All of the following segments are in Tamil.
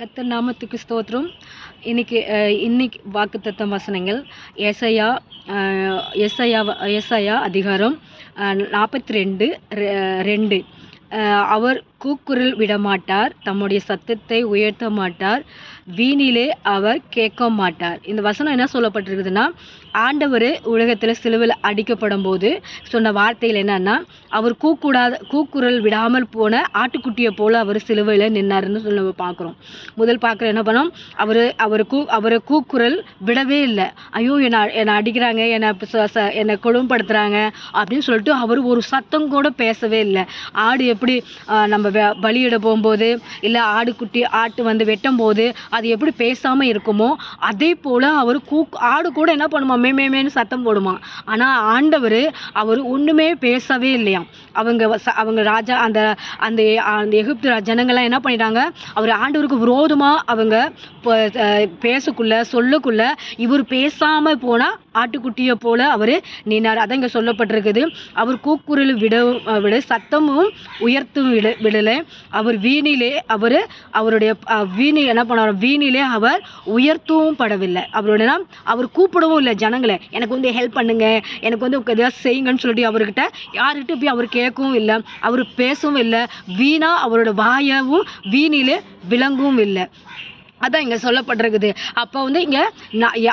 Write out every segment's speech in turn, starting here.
கர்த்தர் நாமத்துக்கு ஸ்தோத்திரம். இன்னைக்கு வாக்குத்தத்தம் வசனங்கள் ஏசாயா ஏசாயா அதிகாரம் 42:2. அவர் கூக்குரல் விடமாட்டார், தம்முடைய சத்தத்தை உயர்த்த மாட்டார், வீணிலே அவர் கேட்க மாட்டார். இந்த வசனம் என்ன சொல்லப்பட்டிருக்குதுன்னா, ஆண்டவர் உலகத்தில் சிலுவையில் அடிக்கப்படும் போது சொன்ன வார்த்தைகள் என்னன்னா, அவர் கூக்குரல் விடாமல் போன ஆட்டுக்குட்டியை போல அவர் சிலுவையில் நின்னாருன்னு சொல்லி நம்ம பார்க்குறோம். முதல் பார்க்குற என்ன பண்ணோம், அவர் கூக்குரல் விடவே இல்லை. ஐயோ என்னை அடிக்கிறாங்க, என்னை கொடுமைப்படுத்துகிறாங்க அப்படின்னு சொல்லிட்டு அவர் ஒரு சத்தம் கூட பேசவே இல்லை. ஆடு எப்படி நம்ம பலியிட போகும்போது இல்லை ஆட்டு வந்து வெட்டும் போது அது எப்படி பேசாமல் இருக்குமோ, அதே போல் அவர் ஆடு கூட என்ன பண்ணுமா, மேமேன்னு சத்தம் போடுமா. ஆனால் ஆண்டவர் அவர் ஒன்றுமே பேசவே இல்லையாம். அவங்க ராஜா அந்த எகிப்து ஜனங்கள்லாம் என்ன பண்ணிட்டாங்க, அவர் ஆண்டவருக்கு விரோதமாக அவங்க சொல்லக்குள்ள இவர் பேசாமல் போனால் ஆட்டுக்குட்டியை போல அவர் நின்னார். அதான் இங்கே சொல்லப்பட்டிருக்குது. அவர் கூக்குரல் விட சத்தமும் உயர்த்தும் விடலை. அவர் வீணிலே அவருடைய என்ன பண்ணார், வீணிலே அவர் உயர்த்தவும் படவில்லை. அவர் கூப்பிடவும் இல்லை ஜனங்களை, எனக்கு வந்து ஹெல்ப் பண்ணுங்க, எனக்கு வந்து எதாவது செய்யுங்கன்னு சொல்லிட்டு அவர்கிட்ட யாருக்கிட்ட போய் அவர் கேட்கவும் இல்லை, அவர் பேசவும் இல்லை. வீணா அவரோட வாயவும் வீணிலே விளங்கவும் இல்லை. அதான் இங்கே சொல்லப்பட்டிருக்குது. அப்போ வந்து இங்கே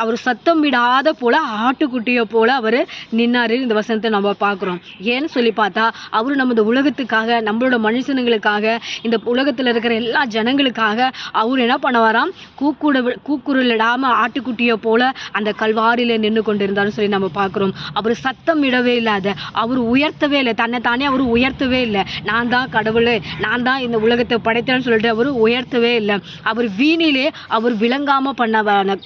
அவர் சத்தம் விடாத போல் ஆட்டுக்குட்டியை போல் அவர் நின்னார். இந்த வசனத்தை நம்ம பார்க்குறோம். ஏன்னு சொல்லி பார்த்தா, அவர் நம்ம இந்த உலகத்துக்காக, நம்மளோட மனுஷனுங்களுக்காக, இந்த உலகத்தில் இருக்கிற எல்லா ஜனங்களுக்காக அவர் என்ன பண்ணுவாராம், கூக்குரலிடாமல் ஆட்டுக்குட்டியை போல் அந்த கல்வாரியில் நின்று கொண்டு இருந்தாருன்னு சொல்லி நம்ம பார்க்குறோம். அவர் சத்தம் விடவே இல்லாத, அவர் உயர்த்தவே இல்லை, தன்னைத்தானே அவர் உயர்த்தவே இல்லை. நான் தான் கடவுள், நான் தான் இந்த உலகத்தை படைத்தேன்னு சொல்லிட்டு அவர் உயர்த்தவே இல்லை. அவர் வீணிலே அவர் விளங்காம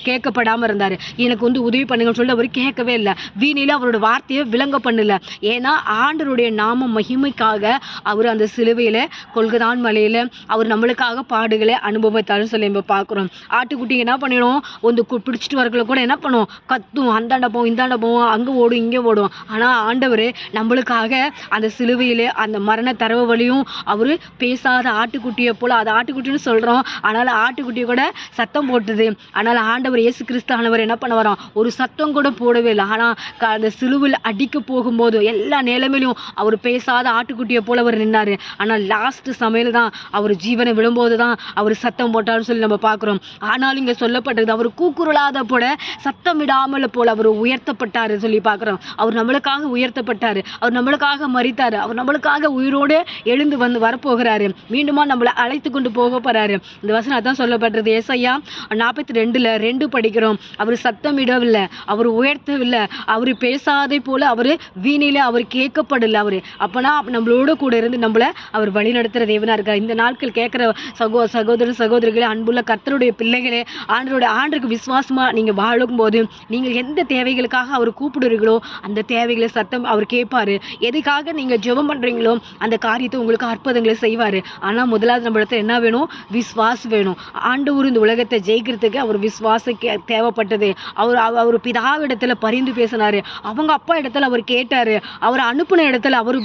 கேட்கப்படாம இருந்தாரு. எனக்கு வந்து உதவி பண்ணுங்கன்னு சொல்லிட்டு அவர் கேட்கவே இல்லை. வீணில அவரோட வார்த்தையை விளங்க பண்ணல. ஏன்னா ஆண்டவருடைய நாம மகிமைக்காக அவர் அந்த சிலுவையில கொல்கதான் மலையில அவர் நம்மளுக்காக பாடுகளை அனுபவித்தாருன்னு சொல்லி நம்ம பார்க்குறோம். ஆட்டுக்குட்டி என்ன பண்ணிடும், வந்து பிடிச்சிட்டு வரக்குள்ள கூட என்ன பண்ணும், கத்தும், அந்தாண்ட போவோம் இந்தாண்ட போவோம், அங்கே ஓடும் இங்கே ஓடும். ஆனால் ஆண்டவர் நம்மளுக்காக அந்த சிலுவையிலே அந்த மரண தரவு வழியும் அவர் பேசாத ஆட்டுக்குட்டியை போல, அது ஆட்டுக்குட்டின்னு சொல்கிறோம், ஆனால் ஆட்டுக்குட்டியை கூட சத்தம் போட்டுது. ஆனால் ஆண்டவர் இயேசு கிறிஸ்தானவர் என்ன பண்ண வரோம், ஒரு சத்தம் கூட போடவே இல்லை. ஆனால் அந்த சிலுவையில் அடிக்க போகும்போது எல்லா நிலைமையிலும் அவர் பேசாத ஆட்டுக்குட்டியை போல அவர் நின்னாரு. ஆனால் லாஸ்ட் சமையல் தான் அவர் ஜீவனை விழும்போது தான் அவர் சத்தம் போட்டார்னு சொல்லி நம்ம பார்க்குறோம். ஆனாலும் இங்கே சொல்லப்பட்டது, அவர் கூக்குரலாத போல சத்தம் விடாமல் போல அவர் உயர்த்தப்பட்டார் சொல்லி பார்க்குறோம். அவர் நம்மளுக்காக உயர்த்தப்பட்டார், அவர் நம்மளுக்காக மரித்தார், அவர் நம்மளுக்காக உயிரோடு எழுந்து வரப்போகிறாரு, மீண்டுமா நம்மளை அழைத்து கொண்டு போக போறாரு. இந்த வசனம் அதான் சொல்லப்பட்டது. ஏசாயா 42:2 படிக்கிறோம். அவர் சத்தமிடவில்லை, அவர் உயர்த்தவில்லை, அவர் பேசாதே போல அவர் வீணில அவர் கேட்கப்படலை. அவர் அப்பனா நம்மளோட கூட இருந்து நம்மளை அவர் வழி நடத்துகிற தேவனா இருக்கார். இந்த நாட்கள் கேட்குற சகோதர சகோதரிகளே, அன்புள்ள கர்த்தருடைய பிள்ளைகளே, ஆண்டருக்கு விசுவாசமா நீங்க வாழும் போது நீங்கள் எந்த தேவைகளுக்காக அவர் கூப்பிடுறீங்களோ அந்த தேவைகளை சத்தம் அவர் கேட்பாரு. எதுக்காக நீங்க ஜெபம் பண்றீங்களோ அந்த காரியத்தை உங்களுக்கு அற்புதங்களை செய்வாரு. ஆனா முதலாவது நம்மளுக்கு என்ன வேணும், விசுவாசம் வேணும். ஆண்டவர் இந்த உலகத்தை ஜெயிக்கிறதுக்கு அவர் விசுவாசம் தேவைப்பட்டது. அவர் பிதாவிடத்துல பரிந்து பேசினாரு, அவங்க அப்பா இடத்துல அவர் கேட்டாரு, அவர் அனுப்பின இடத்துல அவர்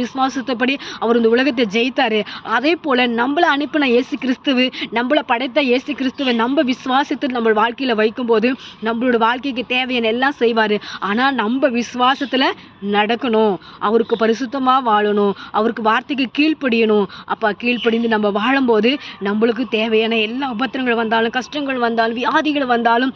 விசுவாசத்தைப்படி அவர் இந்த உலகத்தை ஜெயித்தாரு. அதே போல நம்மளை அனுப்பின இயேசு கிறிஸ்துவ, நம்மளை படைத்த இயேசு கிறிஸ்துவை நம்ம விசுவாசத்தில் நம்ம வாழ்க்கையில வைக்கும் போது நம்மளோட வாழ்க்கைக்கு தேவையான எல்லாம் செய்வாரு. ஆனா நம்ம விசுவாசத்துல நடக்கணும், அவருக்கு பரிசுத்தமா வாழணும், அவருக்கு வார்த்தைக்கு கீழ்ப்படியணும். அப்ப கீழ்ப்படிந்து நம்ம வாழும்போது நம்மளுக்கு தேவையான எல்லா உபத்திரங்கள் வந்தாலும், கஷ்டங்கள் வந்தாலும், வியாதிகள் வந்தாலும்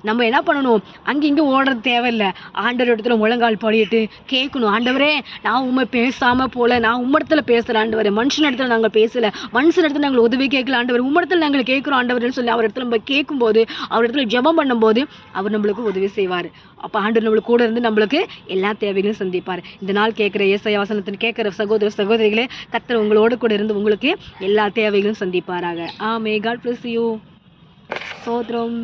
நம்ம என்ன பண்ணணும், அங்கே ஓடுறது தேவையில்லை. ஆண்டவர் இடத்துல முழங்கால் படிட்டு கேட்கணும், ஆண்டவரே நான் உண்மை பேசாம போல, நான் உம்மிடத்துல பேசுகிறேன் ஆண்டவரே, மனுஷன் இடத்துல நாங்கள் பேசலை, மனுஷன் இடத்துல நாங்கள் உதவி கேட்கல ஆண்டவர், உம்மிடத்துல நாங்கள் கேட்குறோம் ஆண்டவர்னு சொல்லி அவர் இடத்துல நம்ம கேட்கும்போது, அவர் இடத்துல ஜெபம் பண்ணும்போது அவர் நம்மளுக்கு உதவி செய்வார். அப்போ ஆண்டவர் நம்மளுக்கு கூட இருந்து நம்மளுக்கு எல்லா தேவைகளையும் சந்திப்பார். இந்த நாள் கேட்குற ஏசாயா வசனத்தின் கேட்குற சகோதர சகோதரிகளே, கர்த்தர் உங்களோட கூட இருந்து உங்களுக்கு எல்லா தேவைகளும் சந்திப்பாராக. ஆமென். God bless you. ஸ்தோத்திரம்.